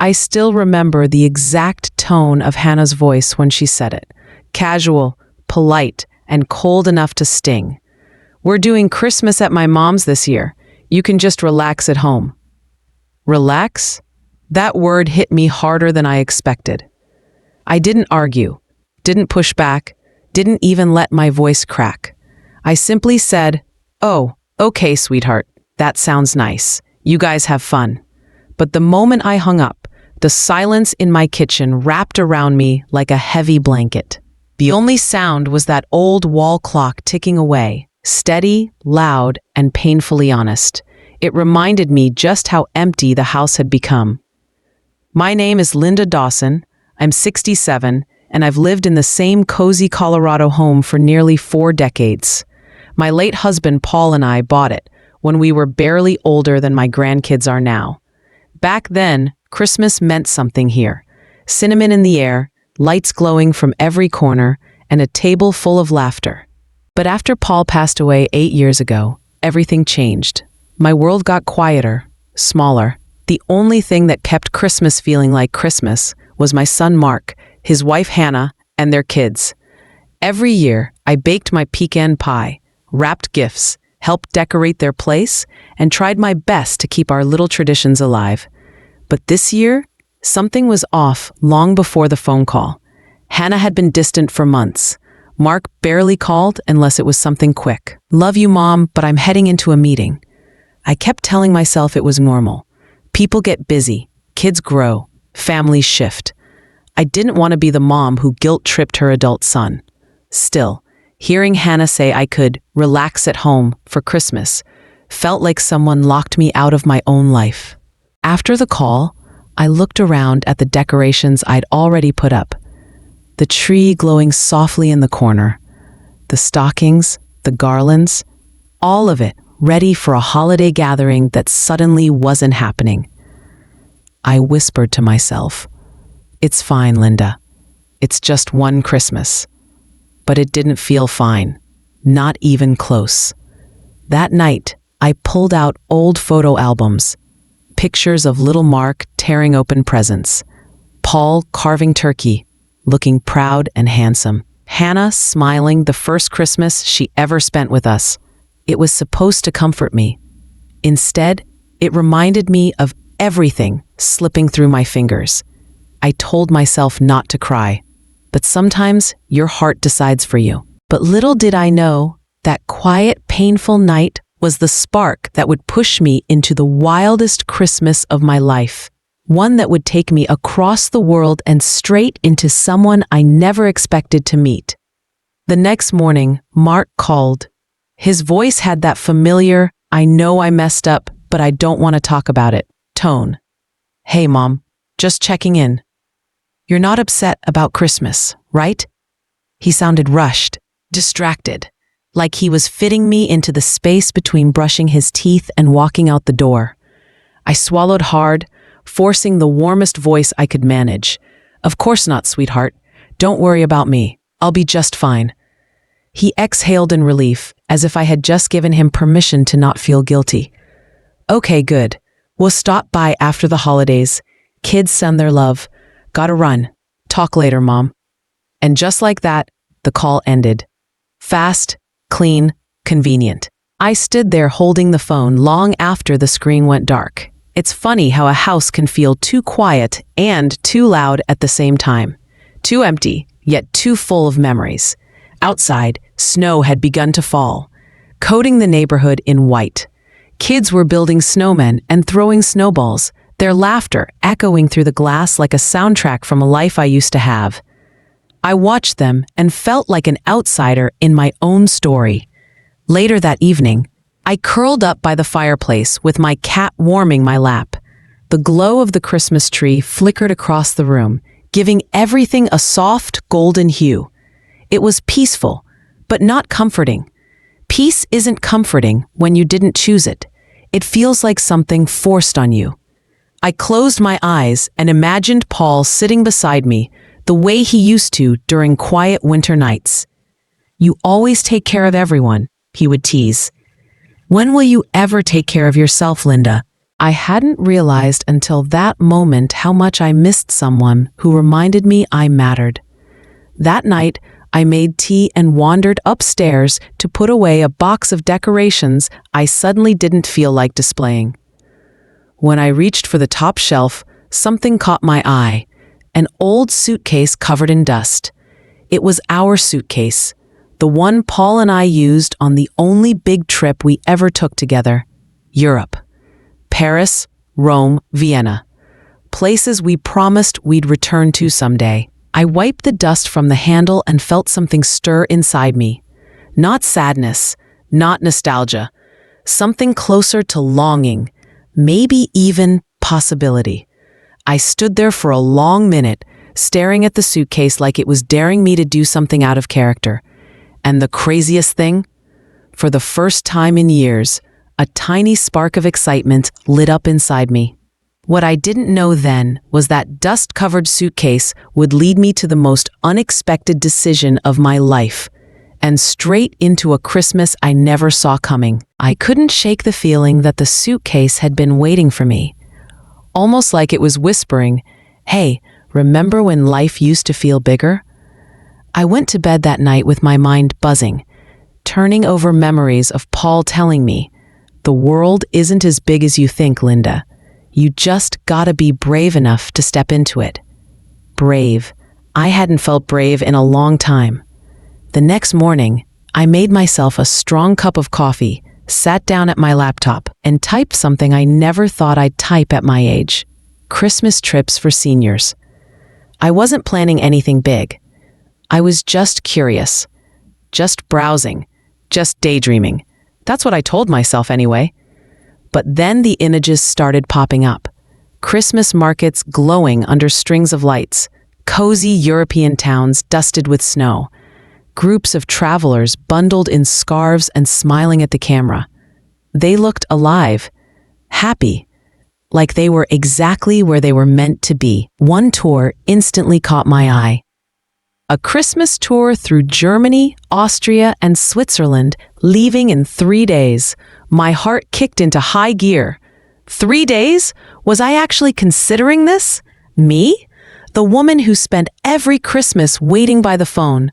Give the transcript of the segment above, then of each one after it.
I still remember the exact tone of Hannah's voice when she said it. Casual, polite, and cold enough to sting. "We're doing Christmas at my mom's this year. You can just relax at home." Relax? That word hit me harder than I expected. I didn't argue, didn't push back, didn't even let my voice crack. I simply said, "Oh, okay, sweetheart, that sounds nice. You guys have fun." But the moment I hung up, the silence in my kitchen wrapped around me like a heavy blanket. The only sound was that old wall clock ticking away, steady, loud, and painfully honest. It reminded me just how empty the house had become. My name is Linda Dawson. I'm 67, and I've lived in the same cozy Colorado home for nearly 4 decades. My late husband Paul and I bought it when we were barely older than my grandkids are now. Back then, Christmas meant something here. Cinnamon in the air, lights glowing from every corner, and a table full of laughter. But after Paul passed away 8 years ago, everything changed. My world got quieter, smaller. The only thing that kept Christmas feeling like Christmas was my son Mark, his wife Hannah, and their kids. Every year, I baked my pecan pie, wrapped gifts, helped decorate their place, and tried my best to keep our little traditions alive. But this year, something was off long before the phone call. Hannah had been distant for months. Mark barely called unless it was something quick. "Love you, Mom, but I'm heading into a meeting." I kept telling myself it was normal. People get busy, kids grow, families shift. I didn't want to be the mom who guilt-tripped her adult son. Still, hearing Hannah say I could relax at home for Christmas felt like someone locked me out of my own life. After the call, I looked around at the decorations I'd already put up. The tree glowing softly in the corner, the stockings, the garlands, all of it ready for a holiday gathering that suddenly wasn't happening. I whispered to myself, "It's fine, Linda. It's just one Christmas." But it didn't feel fine, not even close. That night, I pulled out old photo albums, pictures of little Mark tearing open presents, Paul carving turkey, looking proud and handsome, Hannah smiling the first Christmas she ever spent with us. It was supposed to comfort me. Instead, it reminded me of everything slipping through my fingers. I told myself not to cry, but sometimes your heart decides for you. But little did I know that quiet, painful night was the spark that would push me into the wildest Christmas of my life, one that would take me across the world and straight into someone I never expected to meet. The next morning, Mark called. His voice had that familiar, "I know I messed up, but I don't want to talk about it" tone. "Hey, Mom, just checking in. You're not upset about Christmas, right?" He sounded rushed, distracted, like he was fitting me into the space between brushing his teeth and walking out the door. I swallowed hard, forcing the warmest voice I could manage. "Of course not, sweetheart. Don't worry about me. I'll be just fine." He exhaled in relief, as if I had just given him permission to not feel guilty. "Okay, good. We'll stop by after the holidays. Kids send their love. Gotta run. Talk later, Mom." And just like that, the call ended. Fast, clean, convenient. I stood there holding the phone long after the screen went dark. It's funny how a house can feel too quiet and too loud at the same time. Too empty, yet too full of memories. Outside, snow had begun to fall, coating the neighborhood in white. Kids were building snowmen and throwing snowballs, their laughter echoing through the glass like a soundtrack from a life I used to have. I watched them and felt like an outsider in my own story. Later that evening, I curled up by the fireplace with my cat warming my lap. The glow of the Christmas tree flickered across the room, giving everything a soft, golden hue. It was peaceful, but not comforting. Peace isn't comforting when you didn't choose it. It feels like something forced on you. I closed my eyes and imagined Paul sitting beside me the way he used to during quiet winter nights. "You always take care of everyone," he would tease. "When will you ever take care of yourself, Linda?" I hadn't realized until that moment how much I missed someone who reminded me I mattered. That night, I made tea and wandered upstairs to put away a box of decorations I suddenly didn't feel like displaying. When I reached for the top shelf, something caught my eye, an old suitcase covered in dust. It was our suitcase, the one Paul and I used on the only big trip we ever took together, Europe. Paris, Rome, Vienna. Places we promised we'd return to someday. I wiped the dust from the handle and felt something stir inside me. Not sadness, not nostalgia. Something closer to longing, maybe even possibility. I stood there for a long minute, staring at the suitcase like it was daring me to do something out of character. And the craziest thing? For the first time in years, a tiny spark of excitement lit up inside me. What I didn't know then was that dust-covered suitcase would lead me to the most unexpected decision of my life, and straight into a Christmas I never saw coming. I couldn't shake the feeling that the suitcase had been waiting for me, almost like it was whispering, "Hey, remember when life used to feel bigger?" I went to bed that night with my mind buzzing, turning over memories of Paul telling me, "The world isn't as big as you think, Linda. You just gotta be brave enough to step into it." Brave. I hadn't felt brave in a long time. The next morning, I made myself a strong cup of coffee, sat down at my laptop, and typed something I never thought I'd type at my age: Christmas trips for seniors. I wasn't planning anything big. I was just curious, just browsing, just daydreaming. That's what I told myself anyway. But then the images started popping up. Christmas markets glowing under strings of lights, cozy European towns dusted with snow, groups of travelers bundled in scarves and smiling at the camera. They looked alive, happy, like they were exactly where they were meant to be. One tour instantly caught my eye. A Christmas tour through Germany, Austria, and Switzerland, leaving in 3 days. My heart kicked into high gear. 3 days? Was I actually considering this? Me? The woman who spent every Christmas waiting by the phone.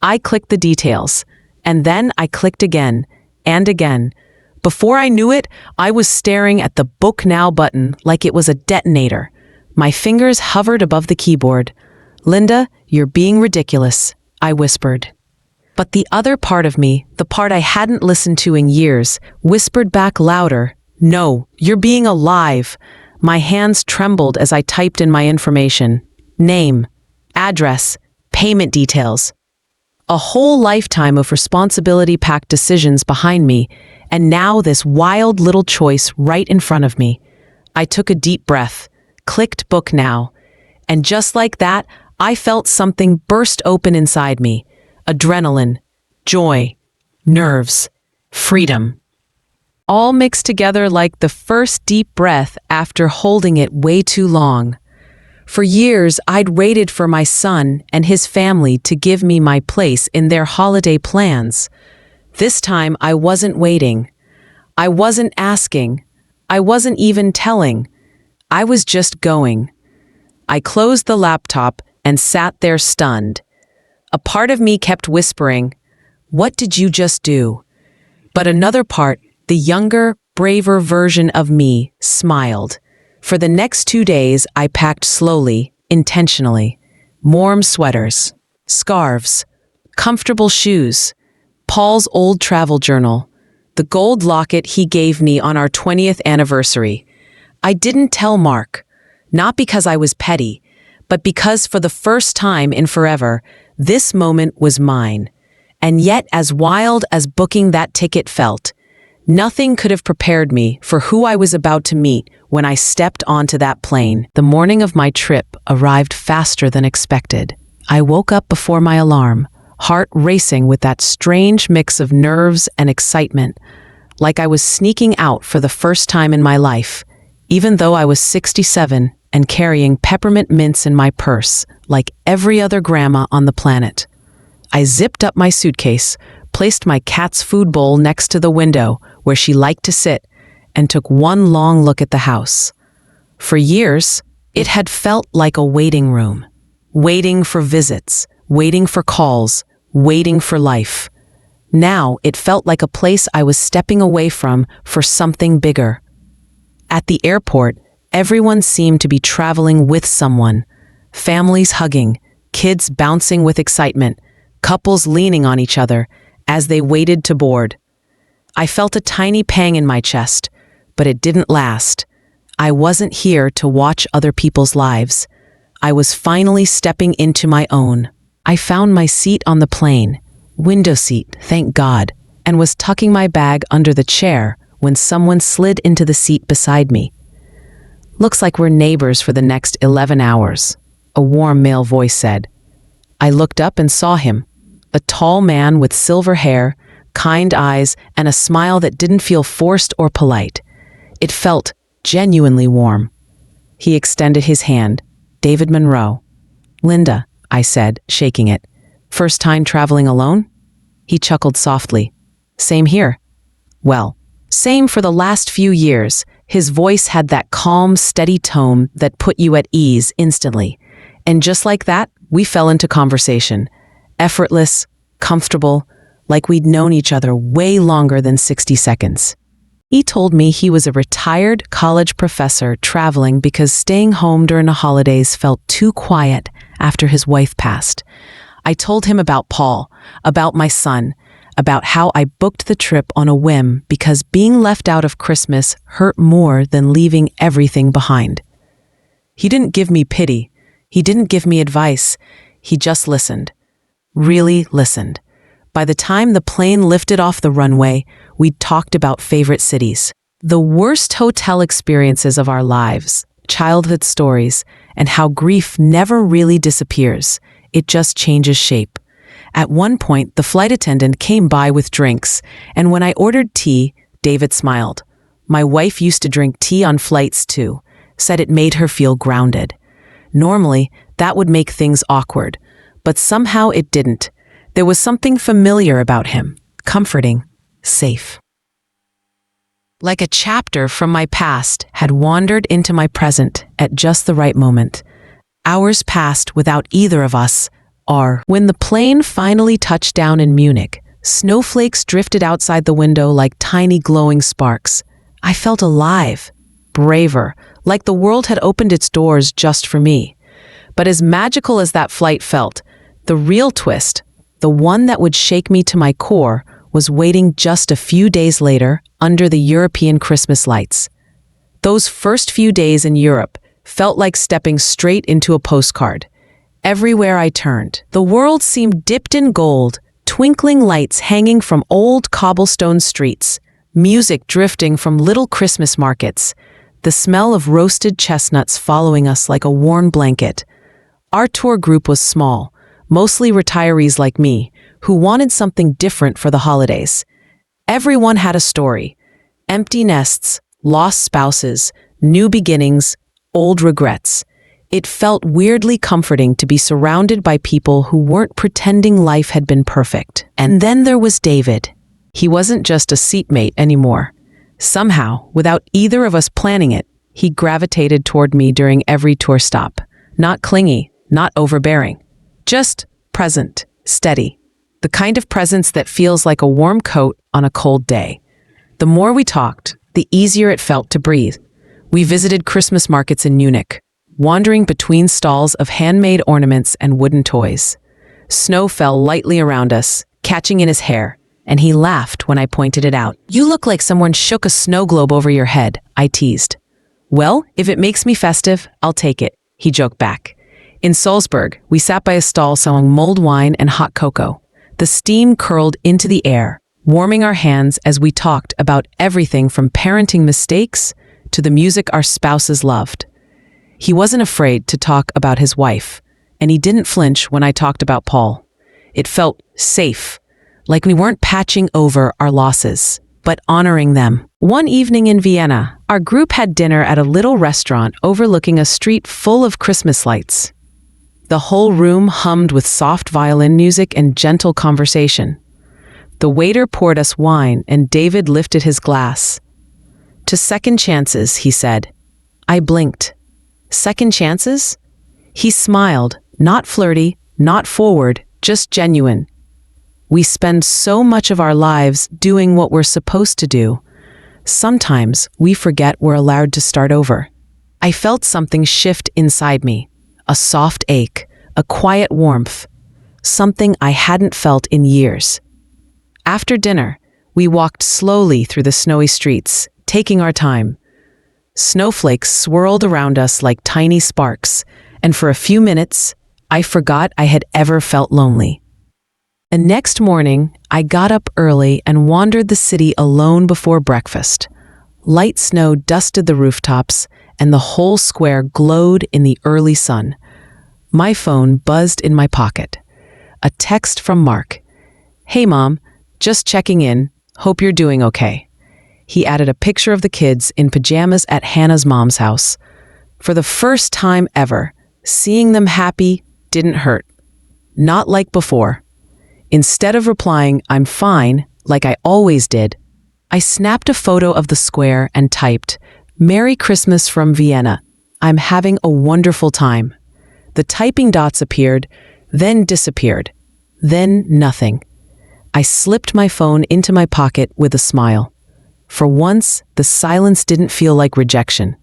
I clicked the details, and then I clicked again, and again. Before I knew it, I was staring at the Book Now button like it was a detonator. My fingers hovered above the keyboard. "Linda, you're being ridiculous," I whispered. But the other part of me, the part I hadn't listened to in years, whispered back louder, "No, you're being alive." My hands trembled as I typed in my information. Name, address, payment details. A whole lifetime of responsibility-packed decisions behind me, and now this wild little choice right in front of me. I took a deep breath, clicked Book Now, and just like that, I felt something burst open inside me. Adrenaline, joy, nerves, freedom. All mixed together like the first deep breath after holding it way too long. For years, I'd waited for my son and his family to give me my place in their holiday plans. This time, I wasn't waiting. I wasn't asking. I wasn't even telling. I was just going. I closed the laptop and sat there stunned. A part of me kept whispering, "What did you just do?" But another part, the younger, braver version of me, smiled. For the next 2 days, I packed slowly, intentionally. Warm sweaters, scarves, comfortable shoes, Paul's old travel journal, the gold locket he gave me on our 20th anniversary. I didn't tell Mark, not because I was petty, but because for the first time in forever, this moment was mine. And yet, as wild as booking that ticket felt, nothing could have prepared me for who I was about to meet when I stepped onto that plane. The morning of my trip arrived faster than expected. I woke up before my alarm, heart racing with that strange mix of nerves and excitement, like I was sneaking out for the first time in my life, even though I was 67 and carrying peppermint mints in my purse, like every other grandma on the planet. I zipped up my suitcase, placed my cat's food bowl next to the window where she liked to sit, and took one long look at the house. For years, it had felt like a waiting room, waiting for visits, waiting for calls, waiting for life. Now it felt like a place I was stepping away from for something bigger. At the airport, everyone seemed to be traveling with someone. Families hugging, kids bouncing with excitement, couples leaning on each other as they waited to board. I felt a tiny pang in my chest, but it didn't last. I wasn't here to watch other people's lives. I was finally stepping into my own. I found my seat on the plane, window seat, thank God, and was tucking my bag under the chair when someone slid into the seat beside me. "Looks like we're neighbors for the next 11 hours, a warm male voice said. I looked up and saw him, a tall man with silver hair, kind eyes, and a smile that didn't feel forced or polite. It felt genuinely warm. He extended his hand. "David Monroe." "Linda," I said, shaking it. "First time traveling alone?" He chuckled softly. "Same here." "Well, same for the last few years." His voice had that calm, steady tone that put you at ease instantly. And just like that, we fell into conversation. Effortless, comfortable, like we'd known each other way longer than 60 seconds. He told me he was a retired college professor traveling because staying home during the holidays felt too quiet after his wife passed. I told him about Paul, about my son, about how I booked the trip on a whim because being left out of Christmas hurt more than leaving everything behind. He didn't give me pity. He didn't give me advice. He just listened. Really listened. By the time the plane lifted off the runway, we'd talked about favorite cities, the worst hotel experiences of our lives, childhood stories, and how grief never really disappears. It just changes shape. At one point, the flight attendant came by with drinks, and when I ordered tea, David smiled. My wife used to drink tea on flights too, said it made her feel grounded. Normally, that would make things awkward, but somehow it didn't. There was something familiar about him, comforting, safe. Like a chapter from my past had wandered into my present at just the right moment. Hours passed without either of us. When the plane finally touched down in Munich, snowflakes drifted outside the window like tiny glowing sparks. I felt alive, braver, like the world had opened its doors just for me. But as magical as that flight felt, the real twist, the one that would shake me to my core, was waiting just a few days later under the European Christmas lights. Those first few days in Europe felt like stepping straight into a postcard. Everywhere I turned, the world seemed dipped in gold, twinkling lights hanging from old cobblestone streets, music drifting from little Christmas markets, the smell of roasted chestnuts following us like a warm blanket. Our tour group was small, mostly retirees like me, who wanted something different for the holidays. Everyone had a story. Empty nests, lost spouses, new beginnings, old regrets. It felt weirdly comforting to be surrounded by people who weren't pretending life had been perfect. And then there was David. He wasn't just a seatmate anymore. Somehow, without either of us planning it, he gravitated toward me during every tour stop. Not clingy, not overbearing. Just present, steady. The kind of presence that feels like a warm coat on a cold day. The more we talked, the easier it felt to breathe. We visited Christmas markets in Munich, wandering between stalls of handmade ornaments and wooden toys. Snow fell lightly around us, catching in his hair, and he laughed when I pointed it out. "You look like someone shook a snow globe over your head," I teased. "Well, if it makes me festive, I'll take it," he joked back. In Salzburg, we sat by a stall selling mulled wine and hot cocoa. The steam curled into the air, warming our hands as we talked about everything from parenting mistakes to the music our spouses loved. He wasn't afraid to talk about his wife, and he didn't flinch when I talked about Paul. It felt safe, like we weren't patching over our losses, but honoring them. One evening in Vienna, our group had dinner at a little restaurant overlooking a street full of Christmas lights. The whole room hummed with soft violin music and gentle conversation. The waiter poured us wine, and David lifted his glass. To second chances, he said. I blinked. Second chances? He smiled, not flirty, not forward, just genuine. We spend so much of our lives doing what we're supposed to do. Sometimes we forget we're allowed to start over. I felt something shift inside me, a soft ache, a quiet warmth, something I hadn't felt in years. After dinner, we walked slowly through the snowy streets, taking our time. Snowflakes swirled around us like tiny sparks, and for a few minutes, I forgot I had ever felt lonely. And next morning, I got up early and wandered the city alone before breakfast. Light snow dusted the rooftops, and the whole square glowed in the early sun. My phone buzzed in my pocket. A text from Mark. Hey Mom, just checking in, hope you're doing okay. He added a picture of the kids in pajamas at Hannah's mom's house. For the first time ever, seeing them happy didn't hurt. Not like before. Instead of replying, I'm fine, like I always did, I snapped a photo of the square and typed, Merry Christmas from Vienna. I'm having a wonderful time. The typing dots appeared, then disappeared, then nothing. I slipped my phone into my pocket with a smile. For once, the silence didn't feel like rejection.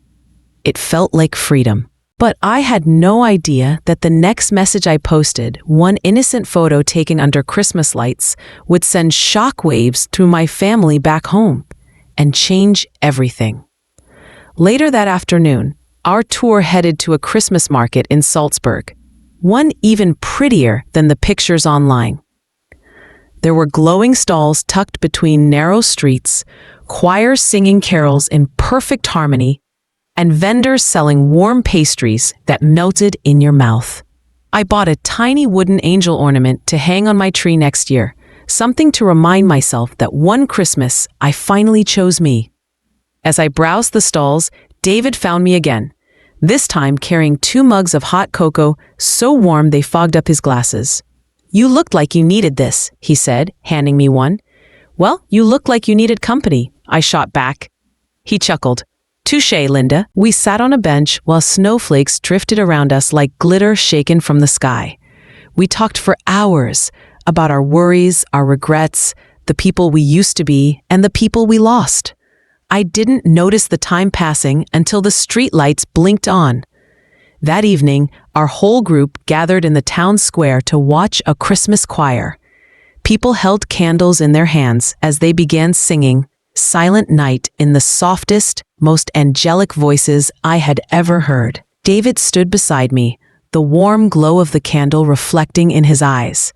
It felt like freedom. But I had no idea that the next message I posted, one innocent photo taken under Christmas lights, would send shockwaves through my family back home and change everything. Later that afternoon, our tour headed to a Christmas market in Salzburg, one even prettier than the pictures online. There were glowing stalls tucked between narrow streets, choirs singing carols in perfect harmony, and vendors selling warm pastries that melted in your mouth. I bought a tiny wooden angel ornament to hang on my tree next year, something to remind myself that one Christmas I finally chose me. As I browsed the stalls, David found me again, this time carrying 2 mugs of hot cocoa so warm they fogged up his glasses. You looked like you needed this, he said, handing me one. Well, you look like you needed company, I shot back. He chuckled. Touché, Linda. We sat on a bench while snowflakes drifted around us like glitter shaken from the sky. We talked for hours about our worries, our regrets, the people we used to be, and the people we lost. I didn't notice the time passing until the streetlights blinked on. That evening, our whole group gathered in the town square to watch a Christmas choir. People held candles in their hands as they began singing Silent Night in the softest, most angelic voices I had ever heard. David stood beside me, the warm glow of the candle reflecting in his eyes.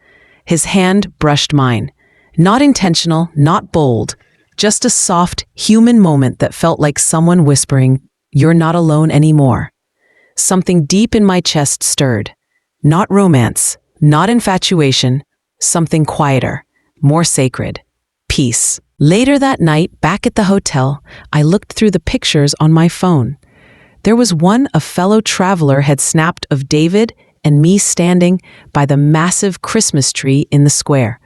His hand brushed mine. Not intentional, not bold, just a soft, human moment that felt like someone whispering, "You're not alone anymore." Something deep in my chest stirred. Not romance, not infatuation, something quieter, more sacred. Peace. Later that night, back at the hotel, I looked through the pictures on my phone. There was one a fellow traveler had snapped of David and me standing by the massive Christmas tree in the square.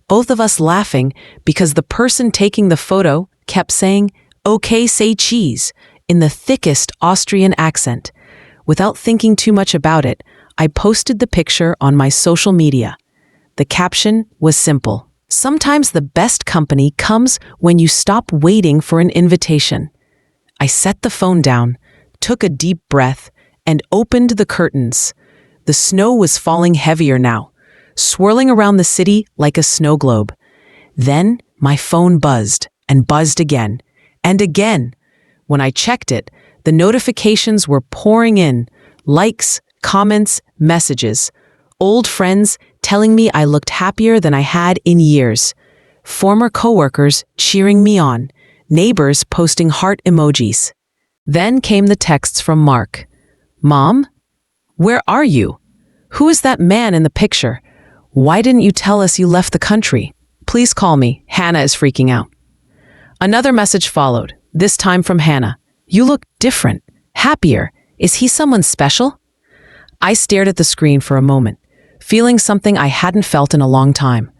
Both of us laughing because the person taking the photo kept saying, "Okay, say cheese," in the thickest Austrian accent. Without thinking too much about it, I posted the picture on my social media. The caption was simple. Sometimes the best company comes when you stop waiting for an invitation. I set the phone down, took a deep breath, and opened the curtains. The snow was falling heavier now, swirling around the city like a snow globe. Then my phone buzzed and buzzed again and again. When I checked it, the notifications were pouring in, likes, comments, messages. Old friends telling me I looked happier than I had in years. Former coworkers cheering me on. Neighbors posting heart emojis. Then came the texts from Mark. "Mom? Where are you? Who is that man in the picture? Why didn't you tell us you left the country? Please call me. Hannah is freaking out." Another message followed, this time from Hannah. "You look different, happier. Is he someone special?" I stared at the screen for a moment, feeling something I hadn't felt in a long time.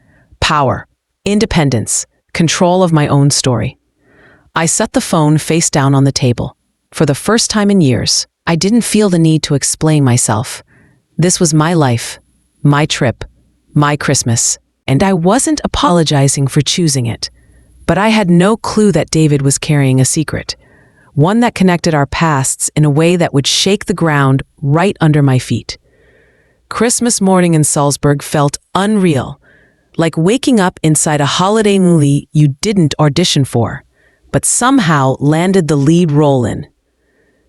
Power, independence, control of my own story. I set the phone face down on the table. For the first time in years, I didn't feel the need to explain myself. This was my life, my trip, my Christmas, and I wasn't apologizing for choosing it. But I had no clue that David was carrying a secret, one that connected our pasts in a way that would shake the ground right under my feet. Christmas morning in Salzburg felt unreal, like waking up inside a holiday movie you didn't audition for, but somehow landed the lead role in.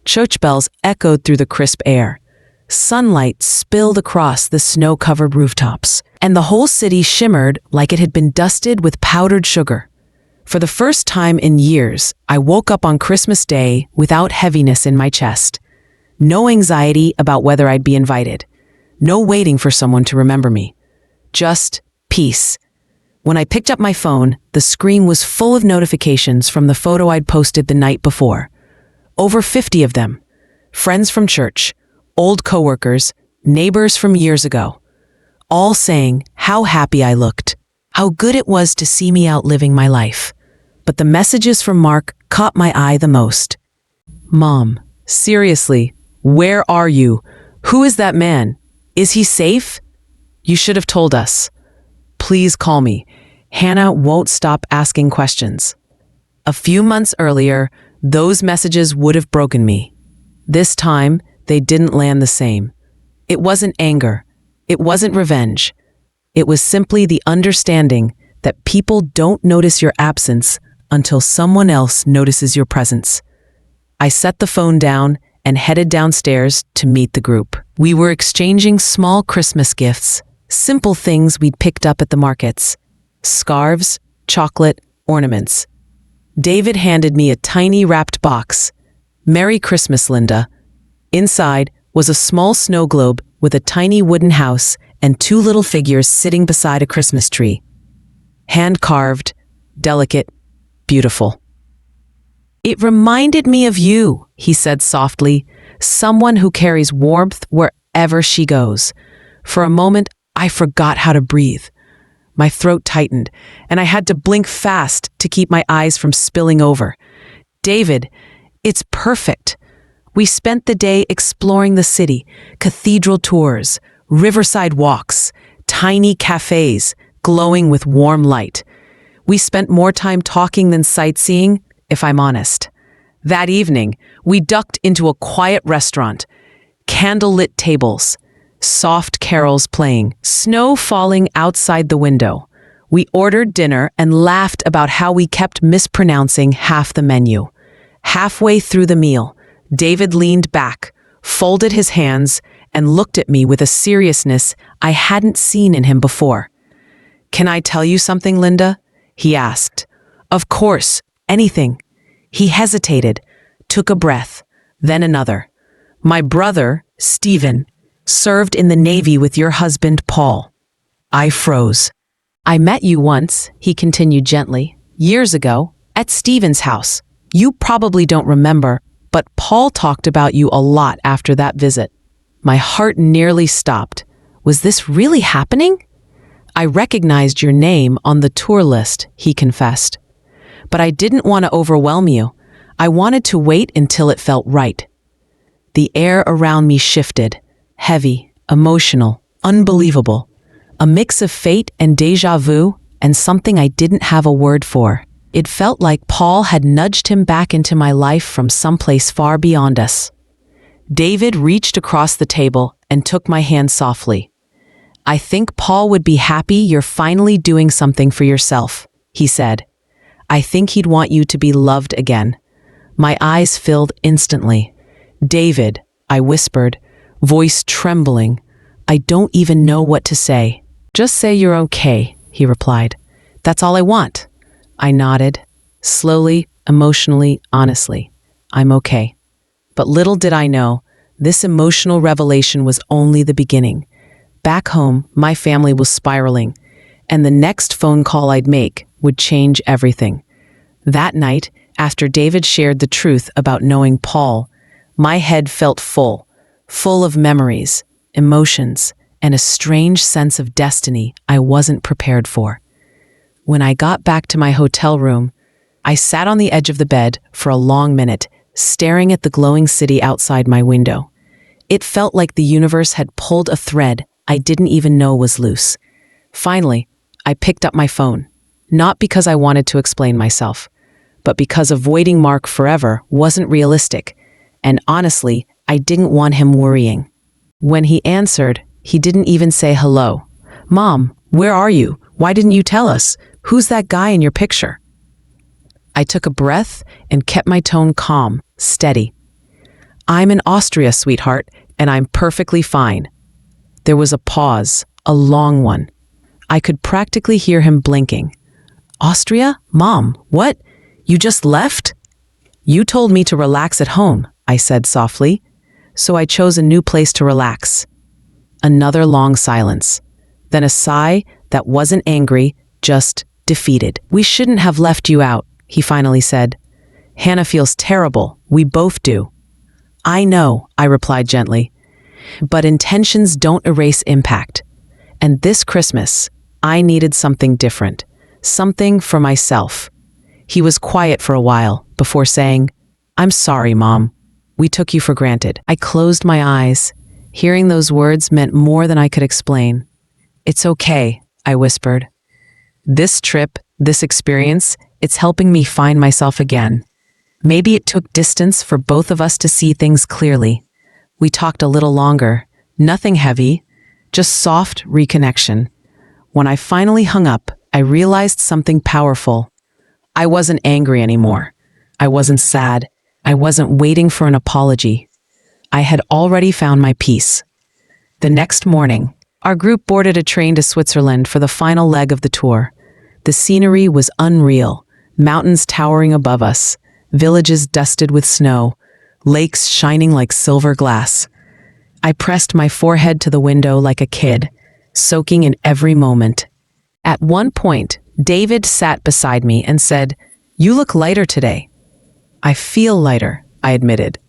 Church bells echoed through the crisp air. Sunlight spilled across the snow-covered rooftops, and the whole city shimmered like it had been dusted with powdered sugar. For the first time in years, I woke up on Christmas Day without heaviness in my chest. No anxiety about whether I'd be invited. No waiting for someone to remember me. Just peace. When I picked up my phone, the screen was full of notifications from the photo I'd posted the night before. Over 50 of them. Friends from church, old coworkers, neighbors from years ago. All saying how happy I looked, how good it was to see me out living my life. But the messages from Mark caught my eye the most. Mom, seriously, where are you? Who is that man? Is he safe? You should have told us. Please call me. Hannah won't stop asking questions. A few months earlier, those messages would have broken me. This time, they didn't land the same. It wasn't anger. It wasn't revenge. It was simply the understanding that people don't notice your absence until someone else notices your presence. I set the phone down and headed downstairs to meet the group. We were exchanging small Christmas gifts, simple things we'd picked up at the markets. Scarves, chocolate, ornaments. David handed me a tiny wrapped box. Merry Christmas, Linda. Inside was a small snow globe with a tiny wooden house and two little figures sitting beside a Christmas tree. Hand-carved, delicate, beautiful. It reminded me of you, he said softly, someone who carries warmth wherever she goes. For a moment, I forgot how to breathe. My throat tightened, and I had to blink fast to keep my eyes from spilling over. David, it's perfect. We spent the day exploring the city, cathedral tours, riverside walks, tiny cafes glowing with warm light. We spent more time talking than sightseeing, if I'm honest. That evening, we ducked into a quiet restaurant, candlelit tables, soft carols playing, snow falling outside the window. We ordered dinner and laughed about how we kept mispronouncing half the menu. Halfway through the meal, David leaned back, folded his hands, and looked at me with a seriousness I hadn't seen in him before. "Can I tell you something, Linda?" he asked. "Of course, anything." He hesitated, took a breath, then another. "My brother, Stephen, served in the Navy with your husband, Paul." I froze. "I met you once," he continued gently, "years ago, at Stephen's house. You probably don't remember, but Paul talked about you a lot after that visit." My heart nearly stopped. Was this really happening? "I recognized your name on the tour list," he confessed. "But I didn't want to overwhelm you. I wanted to wait until it felt right." The air around me shifted, heavy, emotional, unbelievable. A mix of fate and déjà vu, and something I didn't have a word for. It felt like Paul had nudged him back into my life from someplace far beyond us. David reached across the table and took my hand softly. "I think Paul would be happy you're finally doing something for yourself," he said. "I think he'd want you to be loved again." My eyes filled instantly. "David," I whispered, voice trembling, "I don't even know what to say." "Just say you're okay," he replied. "That's all I want." I nodded, slowly, emotionally, honestly. "I'm okay." But little did I know, this emotional revelation was only the beginning. Back home, my family was spiraling, and the next phone call I'd make would change everything. That night, after David shared the truth about knowing Paul, my head felt full of memories, emotions, and a strange sense of destiny I wasn't prepared for. When I got back to my hotel room, I sat on the edge of the bed for a long minute, staring at the glowing city outside my window. It felt like the universe had pulled a thread I didn't even know was loose. Finally, I picked up my phone, not because I wanted to explain myself, but because avoiding Mark forever wasn't realistic, and honestly, I didn't want him worrying. When he answered, he didn't even say hello. "Mom, where are you? Why didn't you tell us? Who's that guy in your picture?" I took a breath and kept my tone calm, steady. "I'm in Austria, sweetheart, and I'm perfectly fine." There was a pause, a long one. I could practically hear him blinking. "Austria? Mom, what? You just left?" "You told me to relax at home," I said softly. "So I chose a new place to relax." Another long silence. Then a sigh that wasn't angry, just defeated. "We shouldn't have left you out," he finally said. "Hannah feels terrible. We both do." "I know," I replied gently. "But intentions don't erase impact. And this Christmas, I needed something different. Something for myself." He was quiet for a while before saying, "I'm sorry, Mom. We took you for granted." I closed my eyes. Hearing those words meant more than I could explain. "It's okay," I whispered. "This trip, this experience, it's helping me find myself again." Maybe it took distance for both of us to see things clearly. We talked a little longer, nothing heavy, just soft reconnection. When I finally hung up, I realized something powerful. I wasn't angry anymore. I wasn't sad. I wasn't waiting for an apology. I had already found my peace. The next morning, our group boarded a train to Switzerland for the final leg of the tour. The scenery was unreal, mountains towering above us, villages dusted with snow, lakes shining like silver glass. I pressed my forehead to the window like a kid, soaking in every moment. At one point, David sat beside me and said, "You look lighter today." "I feel lighter," I admitted.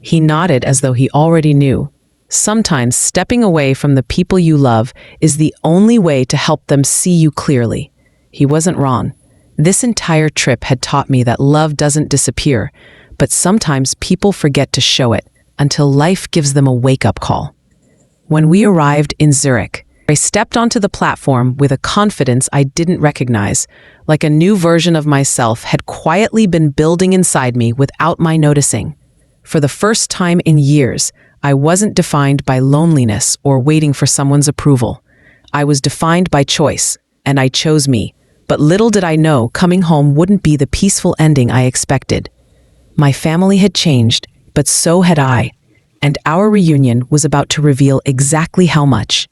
He nodded as though he already knew. Sometimes stepping away from the people you love is the only way to help them see you clearly. He wasn't wrong. This entire trip had taught me that love doesn't disappear, but sometimes people forget to show it until life gives them a wake-up call. When we arrived in Zurich, I stepped onto the platform with a confidence I didn't recognize, like a new version of myself had quietly been building inside me without my noticing. For the first time in years, I wasn't defined by loneliness or waiting for someone's approval. I was defined by choice, and I chose me. But little did I know coming home wouldn't be the peaceful ending I expected. My family had changed, but so had I, and our reunion was about to reveal exactly how much.